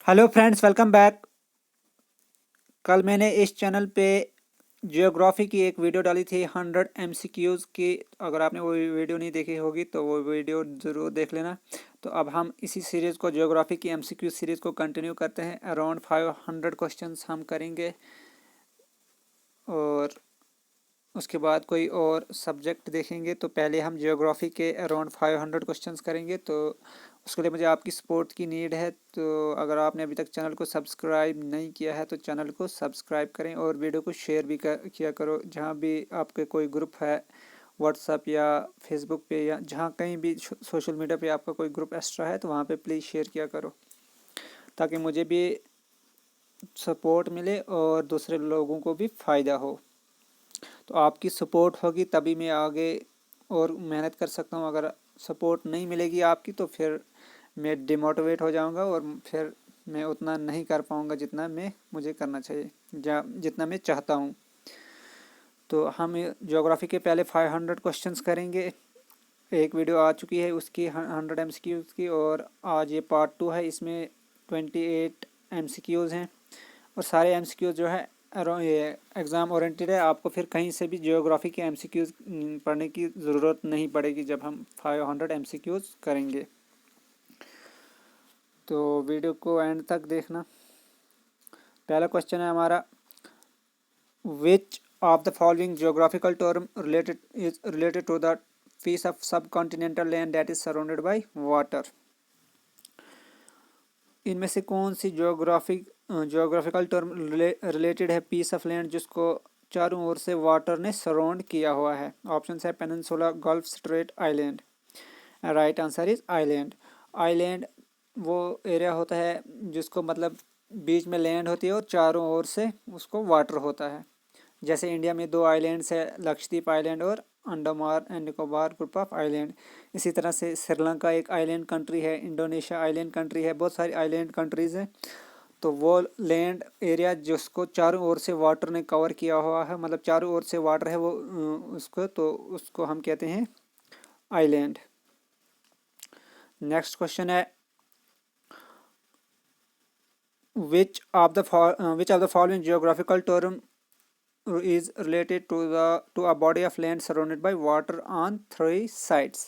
Hello friends, welcome back. कल मैंने इस चैनल पे जियोग्राफी की एक वीडियो डाली थी 100 एमसीक्यूज़ की। अगर आपने वो वीडियो नहीं देखी होगी तो वो वीडियो ज़रूर देख लेना। तो अब हम इसी सीरीज़ को, जियोग्राफी की एमसीक्यू सीरीज़ को कंटिन्यू करते हैं। अराउंड 500 क्वेश्चंस हम करेंगे और उसके बाद कोई और सब्जेक्ट देखेंगे। तो पहले हम जियोग्राफी के अराउंड 500 क्वेश्चंस करेंगे। तो उसके लिए मुझे आपकी सपोर्ट की नीड है। तो अगर आपने अभी तक चैनल को सब्सक्राइब नहीं किया है तो चैनल को सब्सक्राइब करें और वीडियो को शेयर भी किया करो। जहाँ भी आपके कोई ग्रुप है, व्हाट्सएप या फेसबुक पे या जहाँ कहीं भी सोशल मीडिया पे आपका कोई ग्रुप एक्स्ट्रा है तो वहाँ पे प्लीज़ शेयर किया करो, ताकि मुझे भी सपोर्ट मिले और दूसरे लोगों को भी फ़ायदा हो। तो आपकी सपोर्ट होगी तभी मैं आगे और मेहनत कर सकता हूँ। अगर सपोर्ट नहीं मिलेगी आपकी तो फिर मैं डिमोटिवेट हो जाऊँगा और फिर मैं उतना नहीं कर पाऊँगा जितना मैं मुझे करना चाहिए, जितना मैं चाहता हूँ। तो हम ज्योग्राफी के पहले 500 क्वेश्चंस करेंगे। एक वीडियो आ चुकी है उसकी 100 एमसीक्यूज़ की, और आज ये पार्ट 2 है। इसमें 28 एमसीक्यूज़ हैं और सारे एमसीक्यूज़ जो है ये एग्ज़ाम ओरिएंटेड है। आपको फिर कहीं से भी जियोग्राफी के एमसीक्यूज़ पढ़ने की ज़रूरत नहीं पड़ेगी जब हम 500 एमसीक्यूज़ करेंगे। तो वीडियो को एंड तक देखना। पहला क्वेश्चन है हमारा, which of the following geographical term related to the piece of subcontinental land that is surrounded by water। इनमें से कौन सी जियोग्राफिकल टर्म रिलेटेड है पीस ऑफ लैंड जिसको चारों ओर से वाटर ने सराउंड किया हुआ है? ऑप्शन है peninsula, gulf straight, island. Right answer is island. Island वो एरिया होता है जिसको मतलब बीच में लैंड होती है और चारों ओर से उसको वाटर होता है। जैसे इंडिया में दो आइलैंड्स है, लक्षद्वीप आइलैंड और Andaman and Nicobar group of island. इसी तरह से श्रीलंका एक आइलैंड कंट्री है, इंडोनेशिया आइलैंड कंट्री है, बहुत सारी आइलैंड कंट्रीज़ हैं। तो वो लैंड एरिया जिसको चारों ओर से वाटर ने कवर किया हुआ है, मतलब चारों ओर से वाटर है वो, उसको हम कहते हैं आइलैंड। नेक्स्ट क्वेश्चन है, which of the following geographical term is related to a body of land surrounded by water on three sides।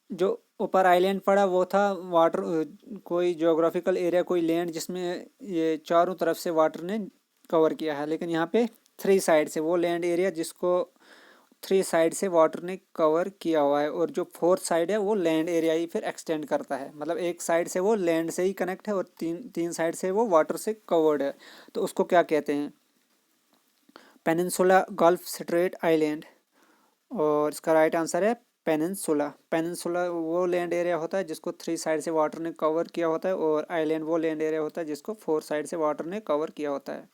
जो ऊपर आइलैंड पड़ा वो था वाटर, कोई ज्योग्राफिकल एरिया, कोई लैंड जिसमें ये चारों तरफ से वाटर ने कवर किया है। लेकिन यहाँ पे थ्री साइड से वो लैंड एरिया जिसको थ्री साइड से वाटर ने कवर किया हुआ है, और जो फोर्थ साइड है वो लैंड एरिया ही फिर एक्सटेंड करता है। मतलब एक साइड से वो लैंड से ही कनेक्ट है और तीन साइड से वो वाटर से कवर्ड है। तो उसको क्या कहते हैं? Peninsula, gulf straight, island. और इसका राइट आंसर है पेनिनसुला। पेनिनसुला वो लैंड एरिया होता है जिसको थ्री साइड से वाटर ने कवर किया होता है, और आइलैंड वो लैंड एरिया होता है जिसको फोर साइड से वाटर ने कवर किया होता है।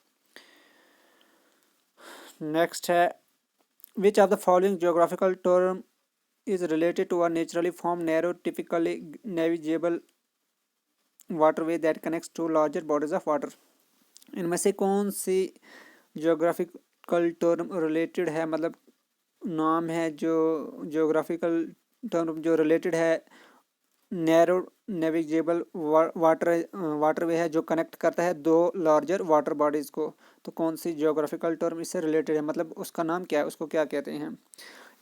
नेक्स्ट है, which of the following geographical term is related to a naturally form narrow typically navigable waterway that connects to larger bodies of water. इनमें से कौन सी जियोग्राफिकल टर्म रिलेटेड है, मतलब नाम है जो जियोग्राफिकल टर्म जो रिलेटेड है नैरो नेविगेबल वाटरवे है, जो कनेक्ट करता है दो लार्जर वाटर बॉडीज़ को। तो कौन सी जियोग्राफिकल टर्म इससे रिलेटेड है, मतलब उसका नाम क्या है, उसको क्या कहते हैं?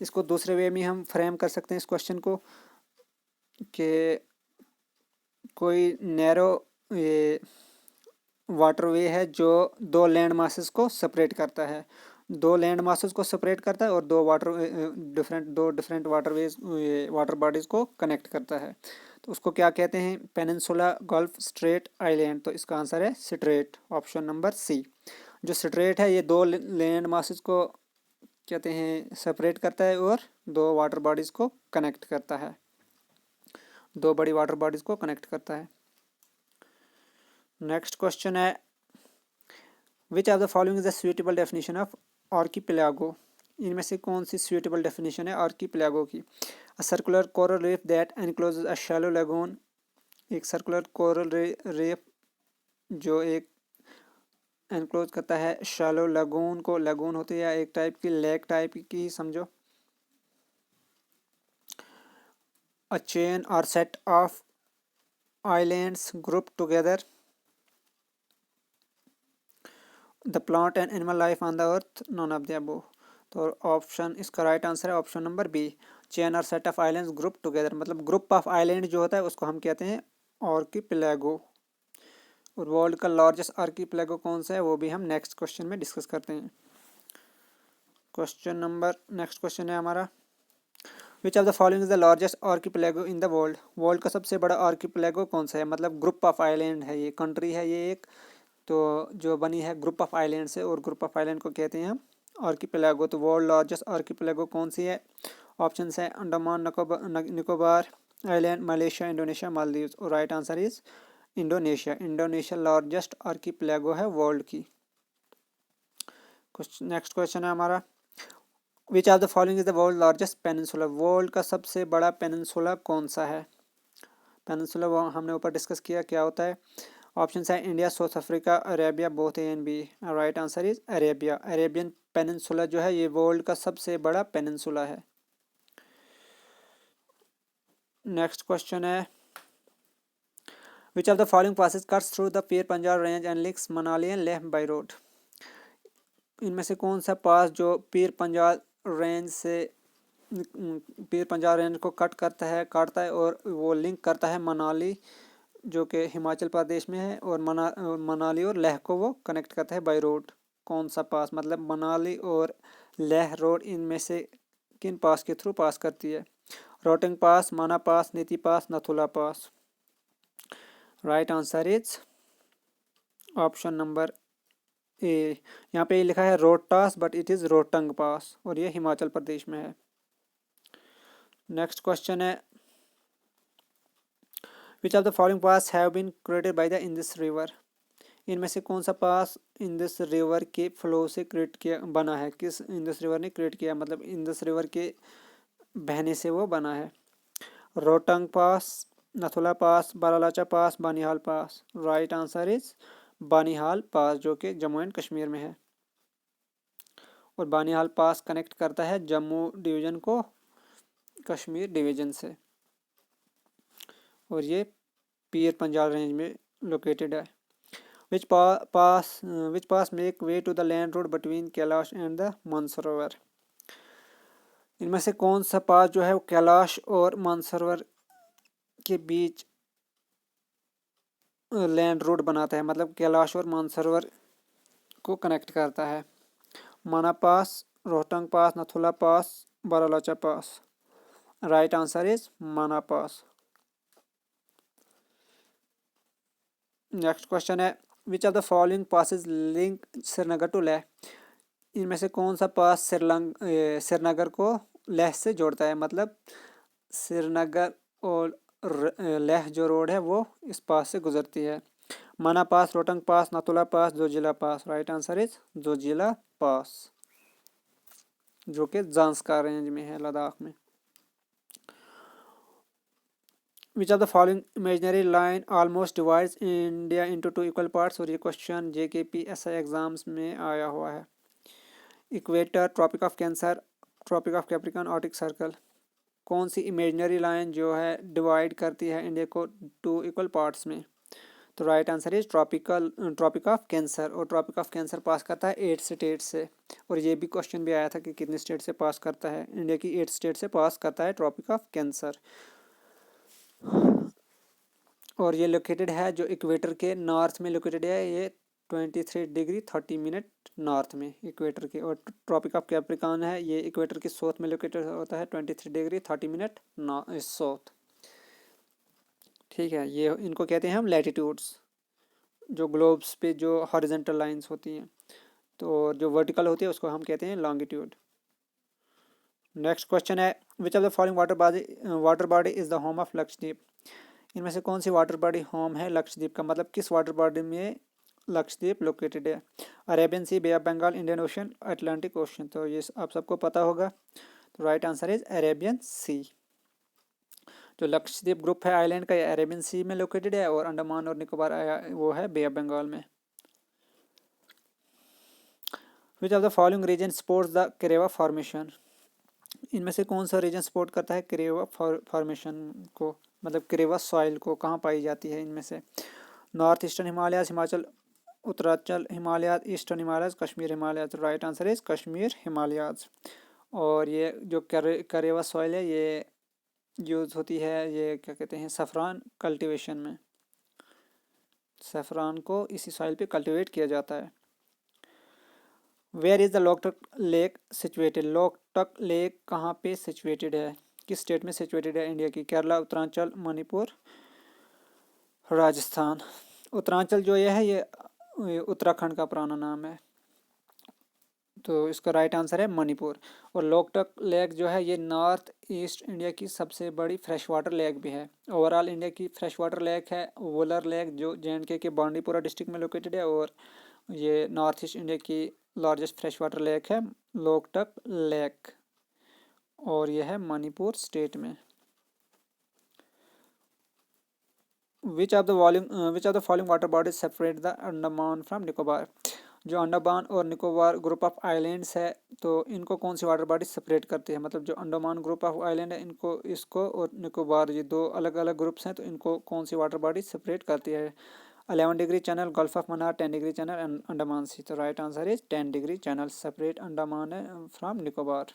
इसको दूसरे वे में हम फ्रेम कर सकते हैं इस क्वेश्चन को, कि कोई नैरो ये वाटरवे है जो दो लैंड मासेस को सेपरेट करता है, दो लैंड मासेस को सेपरेट करता है और दो डिफरेंट वाटरवेज वाटर बॉडीज़ को कनेक्ट करता है। तो उसको क्या कहते हैं? Peninsula, gulf straight, island. तो इसका आंसर है स्ट्रेट, ऑप्शन नंबर सी। जो स्ट्रेट है ये दो लैंड मासेस को कहते हैं सेपरेट करता है और दो वाटर बॉडीज़ को कनेक्ट करता है, दो बड़ी वाटर बॉडीज़ को कनेक्ट करता है। नेक्स्ट क्वेश्चन है, which of the following is the suitable definition of archipelago. इनमें से कौन सी सुइटेबल डेफिनेशन है आर्कीपेलागो की? A circular coral reef that encloses a shallow lagoon. एक सर्कुलर कोरल रीफ जो एक एनक्लोज करता है शैलो लगून को, लगून होती है एक टाइप की लेक टाइप की समझो। अ चेन और set of islands group together the plant and animal life on the earth? None of the above. तो ऑप्शन इसका राइट आंसर है ऑप्शन नंबर बी, चेन और set of islands group together. मतलब group of island जो होता है उसको हम कहते हैं आर्कीपेलागो। और वर्ल्ड का लार्जेस्ट आर्कीपेलागो कौन सा है वो भी हम नेक्स्ट क्वेश्चन में डिस्कस करते हैं। नेक्स्ट क्वेश्चन है हमारा, which of the following is the largest archipelago in the world? World का सबसे बड़ा आर्कीपेलागो कौन सा है? मतलब ग्रुप ऑफ आइलैंड है, ये कंट्री है ये एक, तो जो बनी है ग्रुप ऑफ आइलैंड से, और ग्रुप ऑफ आइलैंड को कहते हैं हम आर्कीपेलागो। तो वर्ल्ड लार्जेस्ट आर्कीपेलागो कौन सी है? ऑप्शन है Andaman Nicobar island, Malaysia, Indonesia, Maldives. और right answer is Indonesia. Indonesia largest archipelago है वर्ल्ड की। नेक्स्ट क्वेश्चन है हमारा, which of the following is the world largest peninsula? World का सबसे बड़ा पेनिनसुला कौन सा है? पेनिनसुला वो हमने ऊपर डिस्कस किया क्या होता है। ऑप्शन है India, South Africa, Arabia, both A and B. Right answer is Arabia. Arabian peninsula जो है ये वर्ल्ड का सबसे बड़ा पेनिनसुला है। नेक्स्ट क्वेश्चन है, which of the following passes cuts through the Pir Punjab range and links Manali and Leh by road? इनमें से कौन सा पास जो पीर पंजाब रेंज से पीर पंजाब रेंज को काटता है और वो लिंक करता है मनाली जो कि हिमाचल प्रदेश में है, और मनाली और लेह को वो कनेक्ट करता है बाई रोड? कौन सा पास? मतलब मनाली और लेह रोड इनमें से किन पास के थ्रू पास करती है? रोहतंग पास, Mana pass, Niti pass, Nathula pass. Right answer is option number A. यहाँ पे लिखा है Rohtas but it is Rohtang pass, और ये हिमाचल प्रदेश में है। नेक्स्ट क्वेश्चन है, which of the following pass have been created by the Indus river? इनमें से कौन सा पास इंडस रिवर के फ्लो से क्रिएट किया बना है? किस इंडस रिवर ने क्रिएट किया, मतलब इंडस रिवर के बहने से वो बना है? Rohtang pass, Nathula pass, Baralacha pass, Banihal pass. Right answer is Banihal पास जो कि जम्मू एंड कश्मीर में है। और बानिहाल पास कनेक्ट करता है जम्मू डिवीज़न को कश्मीर डिवीज़न से, और ये पीर पंजाब रेंज में लोकेटेड है। Which pass make way to the land road between Kailash and the Mansarovar? इनमें से कौन सा पास जो है वो कैलाश और मानसरोवर के बीच लैंड रोड बनाता है, मतलब कैलाश और मानसरोवर को कनेक्ट करता है? Mana pass, Rohtang pass, Nathula pass, Baralacha pass. Right answer is Mana pass. Next question है, which of the following passes link Srinagar to Leh? इनमें से कौन सा पास श्रीनगर को लेह से जोड़ता है? मतलब श्रीनगर और लेह जो रोड है वो इस पास से गुजरती है? Mana pass, Rohtang pass, Nathula pass, Zojila pass. Right answer is Zojila pass जो कि ज़ांस्कार रेंज में है, लद्दाख में। Which of the following imaginary line almost divides India into two equal parts? और ये क्वेश्चन JKPSI एग्जाम्स में आया हुआ है। Equator, Tropic of Cancer, Tropic of Capricorn, Arctic Circle. कौन सी इमेजिनरी लाइन जो है डिवाइड करती है इंडिया को टू इक्वल पार्ट्स में? तो right answer is Tropic of Cancer. और ट्रॉपिक ऑफ कैंसर पास करता है 8 स्टेट से, और ये भी क्वेश्चन भी आया था कि कितने स्टेट से पास करता है। इंडिया की 8 स्टेट से पास करता है ट्रॉपिक ऑफ कैंसर। और ये लोकेटेड है जो इक्वेटर के नॉर्थ में लोकेटेड है, ये 23 डिग्री 30 मिनट नॉर्थ में इक्वेटर के। और ट्रॉपिक ऑफ कैप्रिकॉर्न है, ये इक्वेटर के साउथ में लोकेटेड होता है 23 डिग्री 30 मिनट साउथ। ठीक है, ये इनको कहते हैं हम लैटिट्यूड्स, जो ग्लोब्स पे जो हॉरिजॉन्टल लाइंस होती हैं, तो जो वर्टिकल होती है उसको हम कहते हैं लॉन्गिट्यूड। नेक्स्ट क्वेश्चन है, which of the following water body is the home of Lakshadweep? इनमें से कौन सी वाटर बॉडी होम है लक्षद्वीप का? मतलब किस वाटर बॉडी में लक्षद्वीप लोकेटेड है? Arabian Sea, Bay of Bengal, Indian Ocean, Atlantic Ocean. तो ये आप सबको पता होगा। तो right answer is Arabian Sea. जो लक्षद्वीप ग्रुप है आइलैंड का, ये अरेबियन सी में लोकेटेड है, और अंडमान और निकोबार वो है बे ऑफ बंगाल में। Which of the following region supports the Karewa formation? इनमें से कौन सा रीजन सपोर्ट करता है करेवा फॉर्मेशन को? मतलब क्रेवस सॉइल को कहाँ पाई जाती है इनमें से? North eastern Himalayas, Himachal Uttaranchal Himalayas, eastern Himalayas, Kashmir Himalayas. Right answer is Kashmir Himalayas. और ये जो क्रेवस सॉइल है ये यूज होती है, ये क्या कहते हैं, सफ़रान कल्टीवेशन में। सफ़रान को इसी सॉइल पे कल्टीवेट किया जाता है। Where is the Loktak lake situated? Loktak lake कहाँ पे सिचुएटेड है, किस स्टेट में सिचुएटेड है इंडिया की? केरला, उत्तरांचल, मणिपुर, राजस्थान। उत्तरांचल जो ये है ये उत्तराखंड का पुराना नाम है, तो इसका राइट आंसर है मणिपुर। और लोकटक लेक जो है ये नॉर्थ ईस्ट इंडिया की सबसे बड़ी फ्रेश वाटर लेक भी है। ओवरऑल इंडिया की फ्रेश वाटर लेक है वुलर लेक, जो JNK के बांडीपुरा डिस्ट्रिक्ट में लोकेटेड है। और ये नॉर्थ ईस्ट इंडिया की लार्जेस्ट फ्रेश वाटर लेक है लोकटक लेक, और यह है मणिपुर स्टेट में। Which of the following water bodies separate the Andaman from Nicobar? जो अंडमान और निकोबार ग्रुप ऑफ आइलैंड्स है, तो इनको कौन सी वाटर बॉडी सेपरेट करती है? मतलब जो अंडमान ग्रुप ऑफ आइलैंड है इनको, इसको, और निकोबार, ये दो अलग अलग ग्रुप्स हैं, तो इनको कौन सी वाटर बॉडी सेपरेट करती है? 11 degree channel, Gulf of Mannar, 10 degree channel and Andaman sea. तो right answer is 10 degree channel separate Andaman from Nicobar.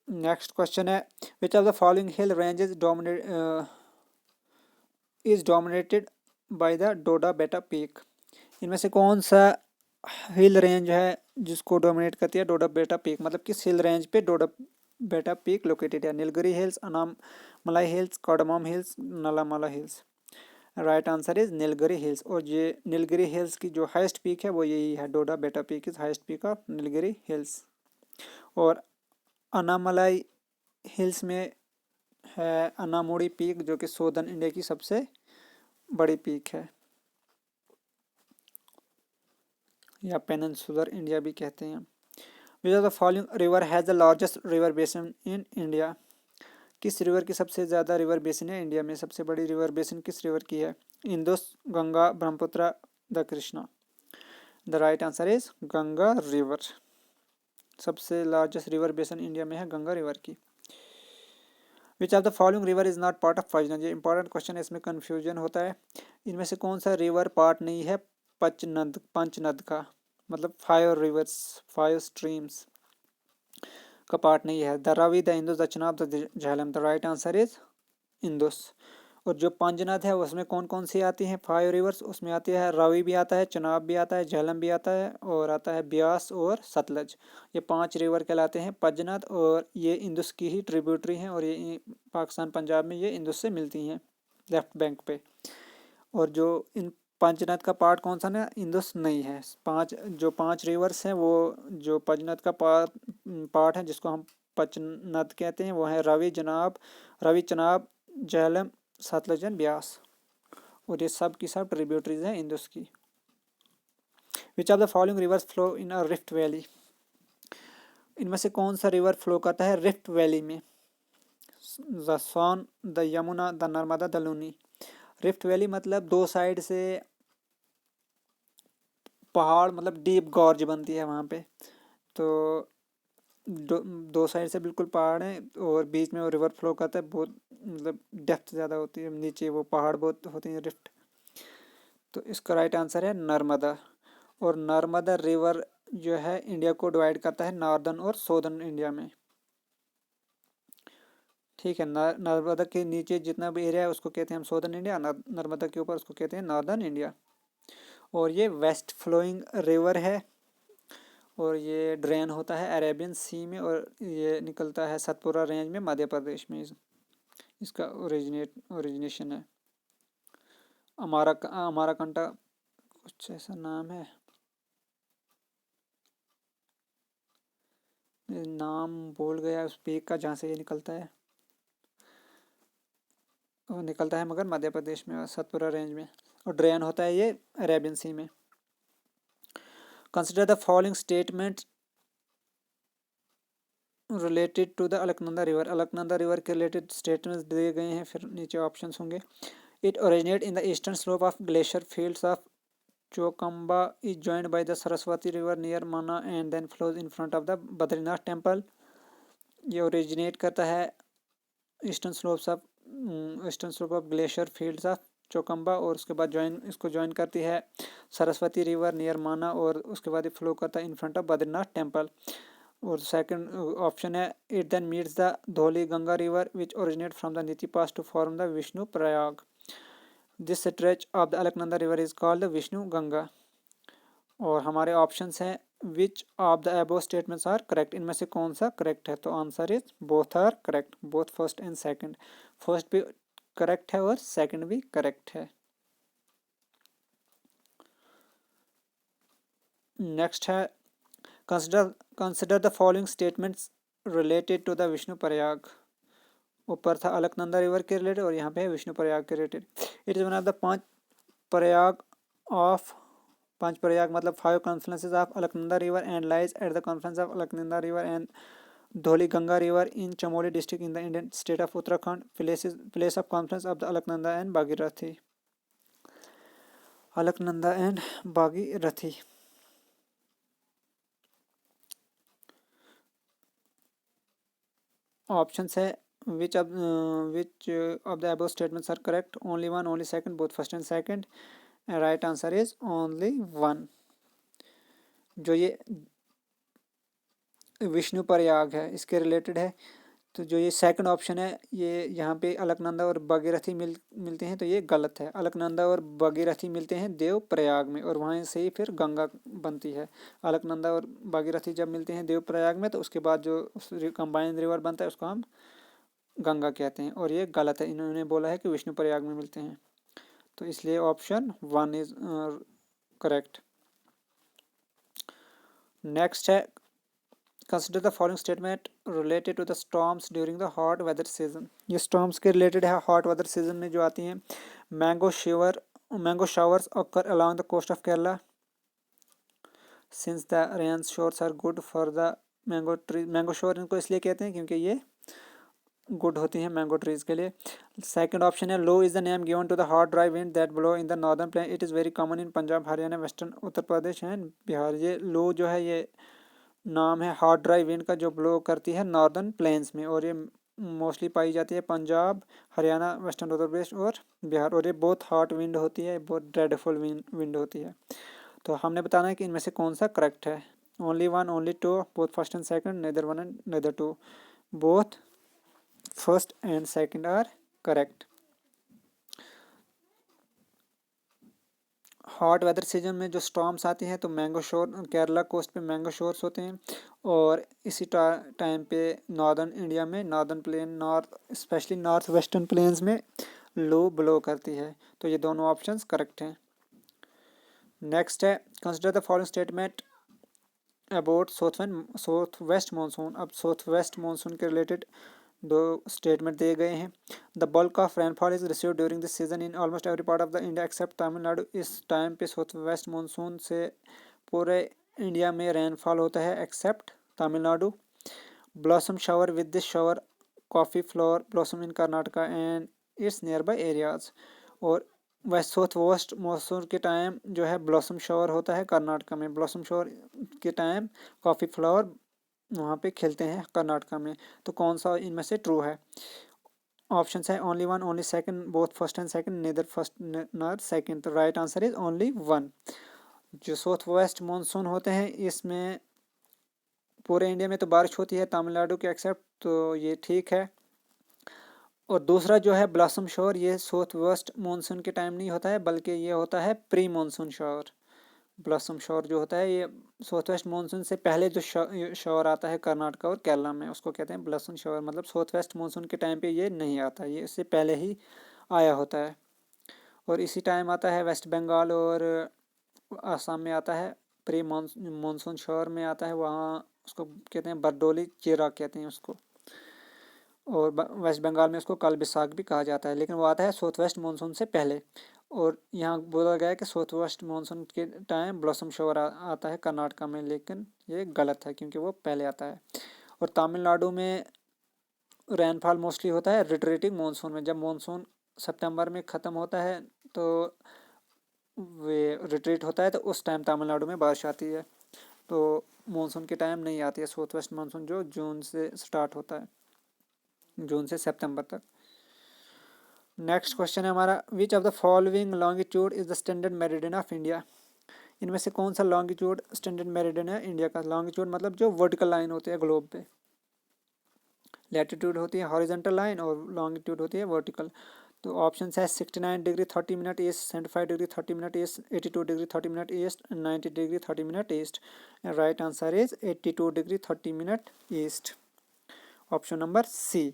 Next question है, which of the following hill ranges is dominated by the Doda Betta peak? इनमें से कौन सा hill range है जिसको डोमिनेट करती है डोडा बेटा पीक? मतलब किस हिल रेंज पे डोडा बेटा पीक लोकेटेड है? Nilgiri hills, Anamalai hills, cardamom hills, Nallamala hills. Right answer is Nilgiri hills. और ये नीलगिरी हिल्स की जो हाईएस्ट पीक है वो यही है, डोडा Betta peak is highest peak of Nilgiri hills. और अनामलाई हिल्स में है अनामुड़ी पीक, जो कि सौदर्न इंडिया की सबसे बड़ी पीक है, या पेनिनसुलर इंडिया भी कहते हैं। Which of the following river has the largest river basin in India? किस रिवर की सबसे ज़्यादा रिवर बेसिन है इंडिया में? सबसे बड़ी रिवर बेसिन किस रिवर की है? Indus, Ganga, Brahmaputra, the Krishna. The right answer is Ganga river. सबसे लार्जेस्ट रिवर बेसिन इंडिया में है गंगा रिवर की। Which of the following river is not part of Panchnad? ये इंपॉर्टेंट क्वेश्चन है, इसमें कन्फ्यूजन होता है। इनमें से कौन सा रिवर पार्ट नहीं है पंचनद का? मतलब 5 रिवर्स, 5 स्ट्रीम्स का पार्ट नहीं है। The Ravi, the Indus, the Chenab, the Jhelum. The right answer is Indus. और जो पंचनद है उसमें कौन कौन सी आती हैं 5 रिवर्स? उसमें आती है रावी भी आता है, चेनाब भी आता है, झेलम भी आता है, और आता है ब्यास और सतलज। ये 5 रिवर कहलाते हैं पंचनद, और ये इंदुस की ही ट्रिब्यूटरी हैं, और ये पाकिस्तान पंजाब में ये इंदुस से मिलती हैं लेफ्ट बैंक पे। और जो इन पंचनद का पार्ट कौन सा ना, इंदुस नहीं है। जो 5 रिवर्स हैं वो जो पंचनद का पार्ट है जिसको हम पंचनद कहते हैं वो है रवि, चनाब, झेलम, सतलज एंड ब्यास। और ये सब की सब ट्रिब्यूटरीज हैं इंदुस की। Which of the following rivers flow in a rift valley? इनमें से कौन सा रिवर फ्लो करता है रिफ्ट वैली में? The Son, the Yamuna, the Narmada, the Luni. Rift valley मतलब दो साइड से पहाड़, मतलब डीप गॉर्ज बनती है वहाँ पे। तो दो साइड से बिल्कुल पहाड़ है, और बीच में वो रिवर फ्लो करता है। बहुत मतलब डेप्थ ज़्यादा होती है नीचे, वो पहाड़ बहुत होते हैं रिफ्ट। तो इसका राइट आंसर है नर्मदा। और नर्मदा रिवर जो है इंडिया को डिवाइड करता है नॉर्दर्न और सौदर्न इंडिया में। ठीक है, नर्मदा के नीचे जितना भी एरिया है उसको कहते हैं हम सौदर्न इंडिया, नर्मदा के ऊपर उसको कहते हैं नॉर्दर्न इंडिया। और ये वेस्ट फ्लोइंग रिवर है, और ये ड्रेन होता है अरेबियन सी में, और ये निकलता है सतपुरा रेंज में मध्य प्रदेश में। इसका ओरिजिनेशन है अमाराकंटा, कुछ ऐसा नाम है, नाम भूल गया उस पीक का जहाँ से ये निकलता है। वो निकलता है मगर मध्य प्रदेश में सतपुरा रेंज में, और ड्रेन होता है ये अरेबियन सी में। Consider the following statement related to the Alaknanda river. Alaknanda river के रिलेटेड स्टेटमेंट्स दिए गए हैं, फिर नीचे ऑप्शंस होंगे। It originate in the eastern slope of glacier fields of Chokamba is joined by the Saraswati river near Mana and then flows in front of the Badrinath temple. ये originate करता है eastern slope of glacier fields of Chaukhamba, और उसके बाद इसको join करती है Saraswati river near माना, और उसके बाद ये फ्लो करता है in front of Badrinath temple. और सेकंड ऑप्शन है it then meets the Dhauli Ganga river which originate from the Niti pass to form the Vishnu Prayag. This stretch of the Alaknanda river is called Vishnu Ganga. और हमारे ऑप्शंस हैं which of the above statements are correct, इनमें से कौन सा correct है, तो answer is both are correct, both first and second. First भी करेक्ट है और सेकंड भी करेक्ट है। नेक्स्ट है consider the following statements related to the Vishnu Prayag. ऊपर था अलकनंदा रिवर के रिलेटेड और यहाँ पे है विष्णु प्रयाग के related. It is one of the पांच प्रयाग मतलब 5 confluences of Alaknanda river and lies at the confluence of Alaknanda river and Dhauli Ganga river in Chamoli district in the Indian state of Uttarakhand. Place of confluence of the Alaknanda and Bhagirathi. Alaknanda and Bhagirathi. Options है which of the above statements are correct, only one, only second, both first and second, and right answer is only one। जो ये विष्णु प्रयाग है इसके related है, तो जो ये second option है ये यहाँ पे अलकनंदा और भागीरथी मिलते हैं, तो ये गलत है। अलकनंदा और भागीरथी मिलते हैं देव प्रयाग में और वहाँ से ही फिर गंगा बनती है। अलकनंदा और भागीरथी जब मिलते हैं देव प्रयाग में तो उसके बाद जो कंबाइंड रिवर बनता है उसको हम गंगा कहते हैं, और ये गलत है। इन्होंने बोला है कि विष्णु प्रयाग में मिलते हैं, तो इसलिए ऑप्शन 1 इज करेक्ट। नेक्स्ट है consider the following statement related to the storms during the hot weather season. ये स्टॉर्म्स के रिलेटेड है, हॉट वेदर सीजन में जो आती हैं। Mango showers occur along the coast of Kerala since the rain showers are good for the mango tree. Mango shower इनको इसलिए कहते हैं क्योंकि ये गुड होती हैं मैंगो ट्रीज के लिए। सेकंड ऑप्शन है loo is the name given to the hot dry wind that blow in the northern plain. It is very common in Punjab Haryana western Uttar Pradesh and Bihar. ये लो जो है ये नाम है हॉट ड्राई विंड का जो ब्लो करती है नॉर्दर्न प्लेन्स में, और ये मोस्टली पाई जाती है पंजाब हरियाणा वेस्टर्न उत्तर प्रदेश और बिहार। और ये बहुत हॉट विंड होती है, बहुत ड्रेडफुल विंड होती है। तो हमने बताना है कि इनमें से कौन सा करेक्ट है। Only one, only two, both first and second, neither one and neither two, both first and second are correct. Hot weather season में जो स्टॉर्म्स आती हैं तो मैंगो शोर केरला कोस्ट पे मैंगो शोर्स होते हैं, और इसी टाइम पे नॉर्दर्न इंडिया में northern plain north especially north western plains में लो ब्लो करती है। तो ये दोनों ऑप्शंस करेक्ट हैं। नेक्स्ट है consider the following statement about south west monsoon. अब साउथ वेस्ट मानसून के रिलेटेड दो स्टेटमेंट दिए गए हैं। The bulk of rainfall is receive during this season in almost every part of the India accept Tamil Nadu. इस time पे south west monsoon से पूरे इंडिया में रेनफॉल होता है except Tamil Nadu. Blossom shower with this shower coffee flower blossom in Karnataka and its nearby areas. और west south west monsoon के time जो है ब्लॉसम शावर होता है कर्नाटका में। ब्लॉसम शावर के टाइम कॉफ़ी फ्लावर वहाँ पे खिलते हैं कर्नाटका में। तो कौन सा इनमें से ट्रू है? ऑप्शन है only one, only second, both first and second, neither first nor second. तो right answer is only one. जो साउथ वेस्ट मानसून होते हैं इसमें पूरे इंडिया में तो बारिश होती है तमिलनाडु के एक्सेप्ट, तो ये ठीक है। और दूसरा जो है ब्लॉसम शोर ये साउथ वेस्ट मानसून के टाइम नहीं होता है बल्कि ये होता है प्री मानसून शोर। ब्लॉसम शोर जो होता है ये साउथ वेस्ट मानसून से पहले जो शोर आता है कर्नाटका और केरला में उसको कहते हैं ब्लॉसम शोर। मतलब साउथ वेस्ट मानसून के टाइम पे ये नहीं आता, ये इससे पहले ही आया होता है। और इसी टाइम आता है वेस्ट बंगाल और आसाम में आता है प्री मानसून शोर में आता है, वहाँ उसको कहते हैं बरडोली चिरा कहते हैं उसको। और वेस्ट बंगाल में उसको काल बैसाख भी कहा जाता है, लेकिन वो आता है साउथ वेस्ट मानसून से पहले। और यहाँ बोला गया है कि साउथ वेस्ट मानसून के टाइम ब्लॉसम शोर आता है कर्नाटका में, लेकिन ये गलत है क्योंकि वो पहले आता है। और तमिलनाडु में रेनफॉल मोस्टली होता है रिट्रेटिंग मानसून में। जब मानसून सितंबर में ख़त्म होता है तो वे रिट्रीट होता है तो उस टाइम तमिलनाडु में बारिश आती है। तो मानसून के टाइम नहीं आती है साउथ वेस्ट मानसून, जो जून से स्टार्ट होता है, जून से सितंबर तक। नेक्स्ट क्वेश्चन है हमारा, which of the following longitude is the standard meridian of India. इनमें से कौन सा लॉन्गिट्यूड स्टैंडर्ड मेरिडियन है इंडिया का। लॉन्गिट्यूड मतलब जो वर्टिकल लाइन होती है ग्लोब पे, लैटिट्यूड होती है हॉरिजॉन्टल लाइन और लॉन्गिट्यूड होती है वर्टिकल। तो ऑप्शन है 69 degree 30 minute east, 75 degree 30 minute east, 82 degree 30 minute east, 90 degree 30 minute east. Right answer is 82 degree 30 minute east, option number C.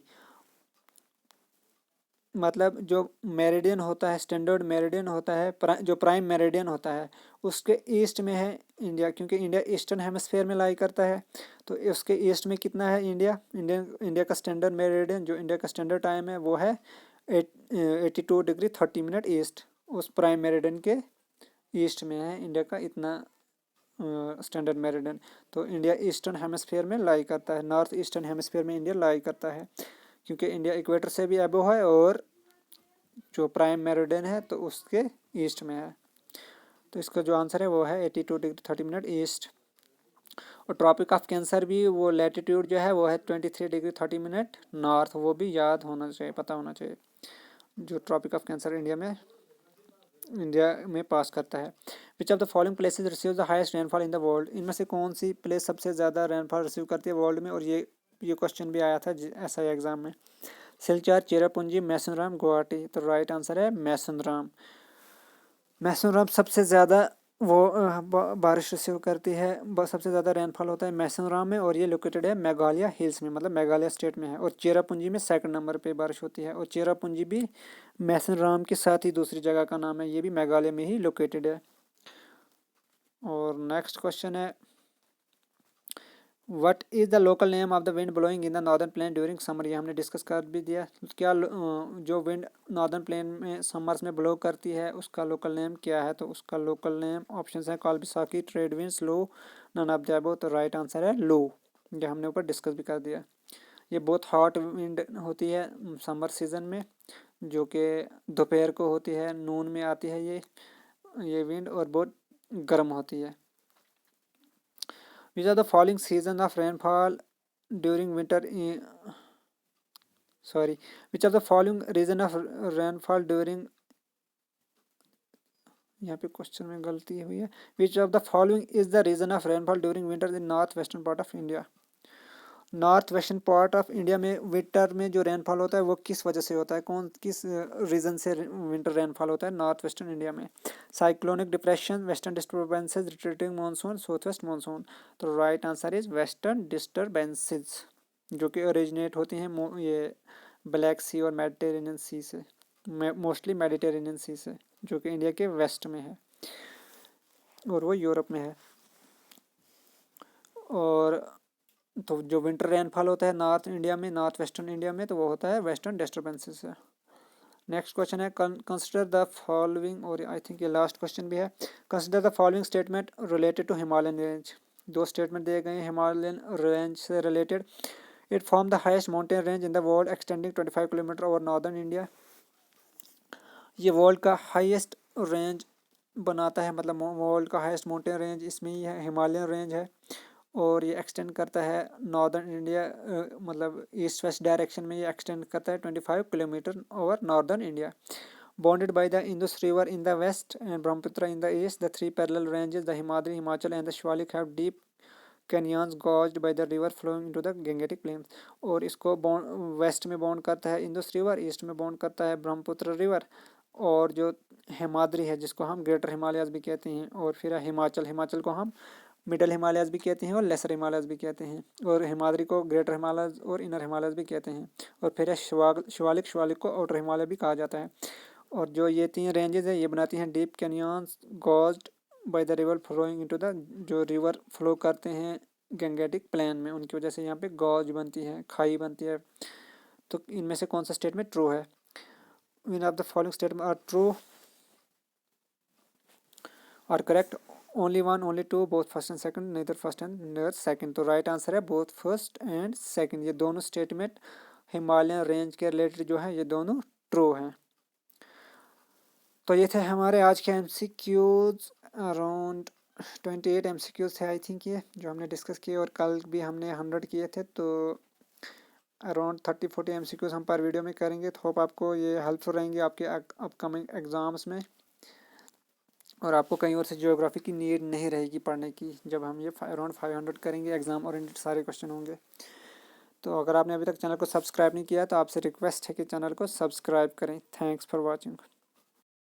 मतलब जो मेरिडियन होता है, स्टैंडर्ड मेरिडियन होता है, जो प्राइम मेरिडियन होता है उसके ईस्ट में है इंडिया, क्योंकि इंडिया ईस्टर्न हेमिस्फीयर में लाई करता है। तो उसके ईस्ट में कितना है इंडिया का स्टैंडर्ड मेरिडियन, जो इंडिया का स्टैंडर्ड टाइम है वो है 82 डिग्री 30 मिनट ईस्ट। उस प्राइम मेरिडियन के ईस्ट में है इंडिया का इतना स्टैंडर्ड मेरिडियन। तो इंडिया ईस्टर्न हेमिस्फीयर में लाई करता है, नॉर्थ ईस्टर्न हेमिस्फीयर में इंडिया लाई करता है, क्योंकि इंडिया इक्वेटर से भी अबव है और जो प्राइम मेरिडियन है तो उसके ईस्ट में है। तो इसका जो आंसर है वो है 82 डिग्री 30 मिनट ईस्ट। और ट्रॉपिक ऑफ कैंसर भी वो लैटिट्यूड जो है वो है 23 डिग्री 30 मिनट नॉर्थ, वो भी याद होना चाहिए, पता होना चाहिए। जो ट्रॉपिक ऑफ कैंसर इंडिया में पास करता है। Which of the following places receive the highest rainfall in the world. इनमें से कौन सी प्लेस सबसे ज़्यादा रेनफॉल रिसीव करती है वर्ल्ड में। और ये क्वेश्चन भी आया था SI एग्जाम में। सिलचर, चेरापूंजी, मैसूरराम, गुवाहाटी। तो राइट आंसर है मैसूरराम। मैसूरराम सबसे ज़्यादा वो बारिश रिसीव करती है, सबसे ज़्यादा रेनफॉल होता है मैसूरराम में, और ये लोकेटेड है मेघालय हिल्स में, मतलब मेघालय स्टेट में है। और चेरापूंजी में सेकंड नंबर पे बारिश होती है, और चेरापूंजी भी मैसूरराम के साथ ही दूसरी जगह का नाम है, ये भी मेघालय में ही लोकेटेड है। और नेक्स्ट क्वेश्चन है, what is the local name of the wind blowing in the northern plane during summer. ये हमने डिस्कस कर भी दिया। क्या जो विंड नॉर्दर्न प्लेन में समर्स में ब्लो करती है उसका लोकल नेम क्या है। तो उसका लोकल नेम ऑप्शन है Kalbaisakhi, trade winds, loo, none of the above. तो राइट आंसर है लो, ये हमने ऊपर डिस्कस भी कर दिया। ये बहुत हॉट विंड होती है समर सीजन में, जो कि दोपहर को होती है, नून में आती है ये विंड, और बहुत गर्म होती है। Which are the following season of rainfall during winter which of the following region of rainfall during, यहाँ पे क्वेश्चन में गलती हुई है। Which of the following is the region of rainfall during winter in north western part of India। North western part of India में winter में जो rainfall होता है वो किस वजह से होता है, किस रीजन से विंटर रेनफॉल होता है नॉर्थ वेस्टर्न इंडिया में। Cyclonic depression, western disturbances, retreating monsoon, south west monsoon. तो right answer is western disturbances, जो कि ओरिजिनेट होती हैं ये ब्लैक सी और मेडिटेरेनियन सी से, मोस्टली मेडिटेरेनियन सी से, जो कि इंडिया के वेस्ट में है और वो यूरोप में है। और तो जो विंटर रेनफॉल होता है नॉर्थ इंडिया में, नॉर्थ वेस्टर्न इंडिया में, तो वो होता है वेस्टर्न डिस्टर्बेंसेस से। नेक्स्ट क्वेश्चन है, कंसिडर द फॉलोइंग, और आई थिंक ये लास्ट क्वेश्चन भी है। Consider the following statement related to Himalayan range. दो स्टेटमेंट दिए गए हैं हिमालयन रेंज से रिलेटेड। It form the highest mountain range in the world extending 25 kilometre over northern India. ये वर्ल्ड का हाईएस्ट रेंज बनाता है, मतलब वर्ल्ड का हाईएस्ट माउंटेन रेंज इसमें ही है, हिमालयन रेंज है। और ये एक्सटेंड करता है नॉर्दर्न इंडिया, मतलब ईस्ट वेस्ट डायरेक्शन में ये एक्सटेंड करता है 25 kilometre over northern India. Bounded by the Indus river in the west and Brahmaputra in the east. The three parallel ranges the Himadri, Himachal and the Shivalik have deep canyons gorged by the river flowing into the Gangetic plains. और इसको west में bound करता है Indus river, east में bound करता है Brahmaputra river, और जो हिमाद्री है जिसको हम ग्रेटर हिमालयाज भी कहते हैं, और फिर हिमाचल को हम मिडल हिमालयाज भी कहते हैं और लेसर हिमालयाज भी कहते हैं, और हिमाद्री को ग्रेटर हिमालयाज और इनर हिमालयाज भी कहते हैं, और फिर शिवालिक को आउटर हिमालय भी कहा जाता है। और जो ये तीन रेंजेस है ये बनाती हैं deep canyons gorged by the river flowing into the, जो रिवर फ्लो करते हैं गंगेटिक प्लेन में, उनकी वजह से यहाँ पे गॉज बनती है, खाई बनती है। तो इनमें से कौन सा स्टेटमेंट ट्रू है। Which of the following statement are true और correct, only one, only two, both first and second, neither first and neither second. तो राइट आंसर है बोथ फर्स्ट एंड सेकंड, ये दोनों स्टेटमेंट हिमालयन रेंज के related जो है ये दोनों ट्रू हैं। तो ये थे हमारे आज के MCQs। अराउंड 28 MCQs थे आई थिंक, ये जो हमने डिस्कस किए, और कल भी हमने 100 किए थे, तो अराउंड 30-40 MCQs हम पर वीडियो में करेंगे। तो होप आपको ये हेल्पफुल रहेंगे आपके अपकमिंग एग्ज़ाम्स में, और आपको कहीं और से ज्योग्राफी की नीड नहीं रहेगी पढ़ने की, जब हम ये अराउंड 500 करेंगे, एग्ज़ाम ओरिएंटेड सारे क्वेश्चन होंगे। तो अगर आपने अभी तक चैनल को सब्सक्राइब नहीं किया तो आपसे रिक्वेस्ट है कि चैनल को सब्सक्राइब करें। Thanks for watching.